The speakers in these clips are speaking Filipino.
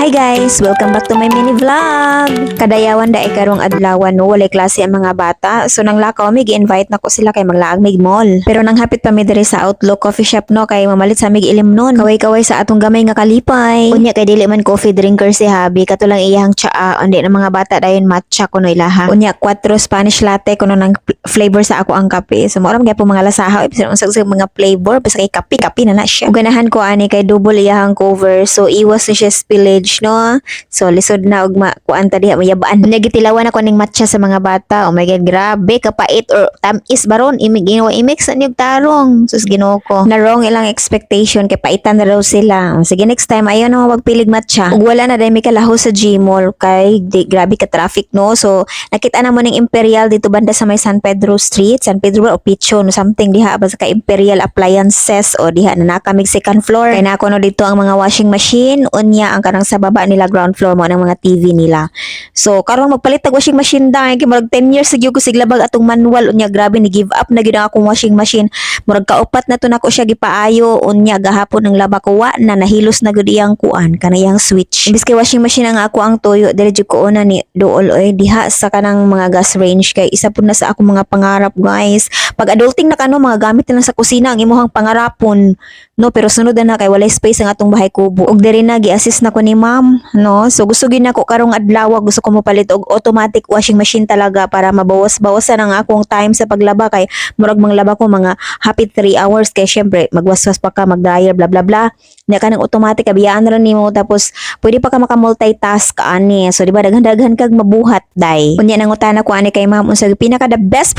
Hi guys! Welcome back to my mini vlog! Kadayawan da karong adlawan no, walay klase ang mga bata. So nang lakaw mig invite nako sila kay maglaag mig mall. Pero nang hapit pa mi diri sa Outlook Coffee Shop no kay mamalit sa mig ilim nun. Kaway-kaway sa atong gamay nga kalipay. Unya kay dili man coffee drinker si Habi katulang iyang tsaa undi ng mga bata dayon matcha kuno ilaha. Unya 4 Spanish latte kuno ng flavor sa ako ang kape. So mo gyapon mga lasahaw episode unsag mga flavor basta kay kape na siya. Ug ganahan ko ani kay double iyang cover so iwas na siya spillage no. So lisod na og kuan ta diha mayabaan. Unya gitilawan ako ning matcha sa mga bata. Oh my god, grabe kapait or tamis baron imig ginawa imix sa niyog tarong. Sus Ginoo ko. Na wrong ilang expectation kay paitan na raw sila. Sige next time ayo na magpilig matcha. Ug wala na dai mi kalaho sa Gmall kay grabe ka traffic no. So nakita na mo ning Imperial dito banda sa may San Pedro Street, San Pedro o Picho no something diha basta ka Imperial Appliances o diha na nakamig second floor. Kay nako no dito ang mga washing machine unya ang kanang sa baba nila ground floor mo ng mga TV nila. So karon magpalit tag washing machine dai kay murag 10 years gyud ko siglabag atong manual unya grabe ni give up na gyud ang akong washing machine. Murag kaupat na to nako siya gipaayo unya gahapon ang laba ko wa na nahilos na gyud iyang kuan kanayang switch. Imbis kay washing machine ang ako ang tuyo dili jud ko una ni duol oy diha sa kanang mga gas range kay isa pud na sa akong mga pangarap guys. Pag adulting na kano mga gamit na lang sa kusina ang imuhang pangarapon no pero sunod na kay walay space ang atong bahay kubo ug diri na gi-assist na ko ni ma'am no so gusto gid nako karong adlaw gusto ko mopalit og automatic washing machine talaga para mabawas-bawasan ang akong time sa paglaba kay murag manglaba ko mga happy 3 hours kay syempre magwaswas pa ka mag-dryer bla bla bla nya kanang automatic kabiyaan ra nimo tapos pwede pa ka maka-multitask ani so di ba daghan-daghan kag mabuhat day unya nangutana ko ani kay ma'am unsa pinaka the best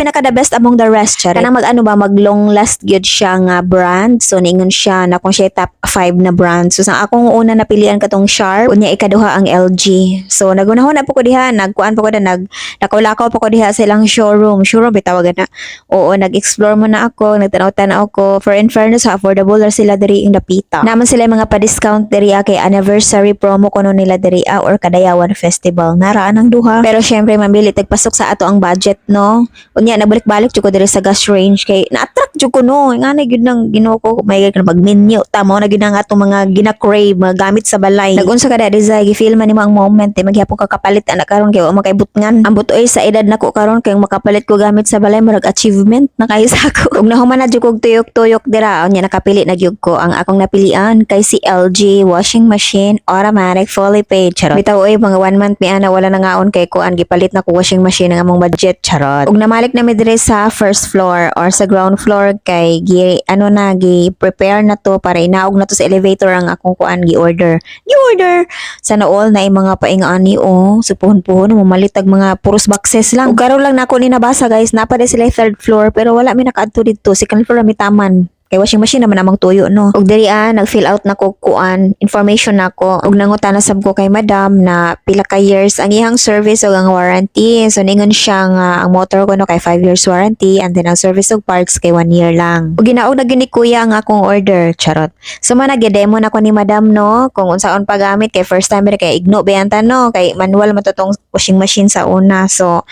among the rest siya kanang mag-ano ba mag long last gyud siya nga brand so ningon siya na kung siya top 5 na brand so sa akong una napilian katong Sharp unya ikaduha ang LG so nagunahon na po ko diha nagkuan po ko na naglakaw-lakaw po ko diha sa ilang showroom bitawagan na oo nag-explore mo na ako nagtanaw-tanaw ko for in fairness affordable ra sila diri ing dapita naman sila mga pa-discount diri kay anniversary promo kuno nila diri or Kadayawan Festival naraan ang duha pero syempre mambili tagpasok sa ato ang budget no unya nagbalik-balik jud ko diri sa gas range kay na-attract jud ko no ngana gyud nang Ginoo ko may mag-menu tamo na gyud ang ato mga gina-crave mga gamit sa balay nagunsa ka diri sa gi-feel man nimo ang moment magyapon ka kapalit anak karon kay wa makaibutngan ang butoy sa edad nako karon kay makapalit ko gamit sa balay murag achievement na kayo sa ako ug nahuman na jud kog tuyok-tuyok dira unya nakapili na gyud ko ang akong napilian kay si LG washing machine automatic fully paid charot bitaw oy mga 1 month mi ana wala na ngaon kay kuan gipalit na ko washing machine ang among budget charot ug namalik na mi dire sa first floor or sa ground floor kay prepare na to para inaog na to sa elevator ang akong kuan gi-order sana all na mga paingani supuhon-puhon mamalitag mga puros boxes lang ug karon lang nako ni nabasa guys napade sila third floor pero wala mi nakaadto dito second floor mi taman kay washing machine naman amang tuyo no ug diri nag-fill out nako kuan information nako ug nangutana sab ko kay madam na pila ka years ang iyang service ug ang warranty so ningon siya nga ang motor ko no kay 5 years warranty and then ang service ug parts kay 1 year lang ug ginaog na gini kuya ang akong order charot so man nag-demo nako ni madam no kung unsaon pagamit kay first time kay igno beyanta no kay manual man to tong washing machine sa una so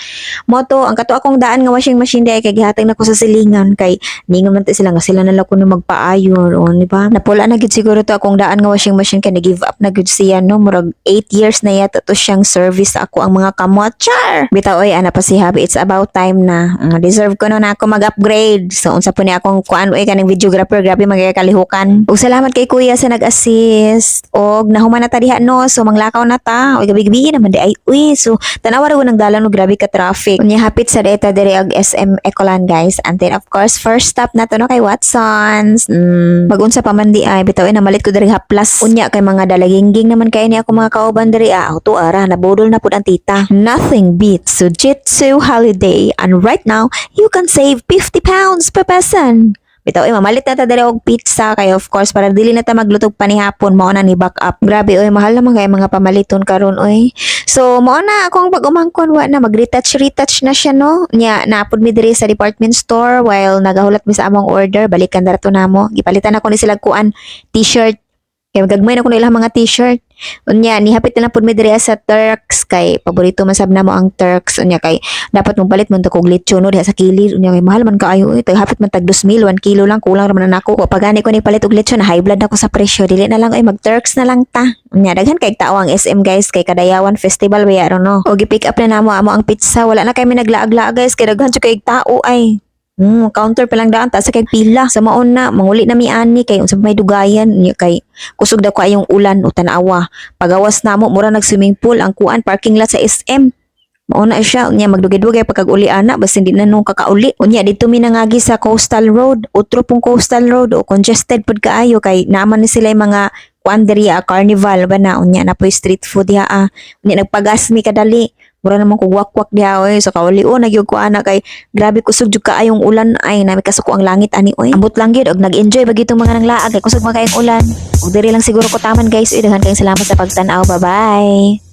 moto ang kato akong daan nga washing machine day kay gihatag nako sa silingan kay ningon man sila nga sila na kuno magpaayon o di ba napula na gid siguro to akong daan nga washing machine kay give up na gid siya no murag 8 years na yata to siyang service ako ang mga kamot char bitaw oy ana pa si Habi it's about time na deserve ko na ako mag-upgrade so unsa po ni akong kuan oy kaning videographer grabe magkalihukan ug salamat kay kuya sa nag-assist og nahuman na ta diha no so manglakaw na ta oy gabi-gabi naman di ay uy so tanawa ra nang dalan og grabe ka traffic unya hapit sa deta diri og SM Ecoland guys and then of course first stop na to no kay Watson magunsa pa man di ay bitaw namalit ko diri haplas unya kay mga dalagingging naman kay ni ako mga kauban diri auto ara nabudol na pud ang tita nothing beats Sujitsu holiday and right now you can save 50 pounds per person bitaw mamalit na ta diri og pizza kay of course para dili na ta maglutog panihapon mao na ni back up grabe mahal naman kay mga pamaliton karon so mao na akong pag-umangkon wa na mag-retouch na siya no nya naapod mi diri sa department store while nagahulat mi sa among order balikan dara to namo gipalitan ako ni sila kuan t-shirt kay gagmay na ko na ilang mga t-shirt Unya nihapit na lang pud mi diri sa Turks kay paborito man sab namo ang Turks unya kay dapat mong palit mo to kog lechon no diha sa kilid unya kay mahal man kaayo tag hapit man tag 2,000 1 kilo lang kulang ra man nako wa pagani ko ni palit og lechon high blood ako sa presyo dili na lang ay mag Turks na lang ta unya daghan kay tao ang SM guys kay Kadayawan Festival baya ron no og i-pick up na namo amo ang pizza wala na kay mi naglaag-laag guys kay daghan jud kay tao ay counter pa lang daan ta sa kay pila sa maon na manguli na mi ani kay unsa may dugayan unya kay kusog daw ko ayong ulan o tanawa pagawas namo mura nag swimming pool ang kuan parking lot sa SM mao na siya unya magdugay-dugay pagkag-uli ana basta hindi na nung kakauli unya dito mi nangagi sa Coastal Road utro pong Coastal Road o congested pud kaayo kay naman ni sila yung mga kuan diriya carnival ba na unya na po'y street food diha unya nagpagas mi kadali mura naman kog wakwak diha oy so kauli o nagyug ko ana kay grabe kusog jud kaayong ulan ay nami kasuko ang langit ani oy ambot lang gyud og nag-enjoy ba gitong mga nanglaag kay kusog man kayong ulan ug diri lang siguro ko taman guys uy daghan kayong salamat sa pagtan-aw bye bye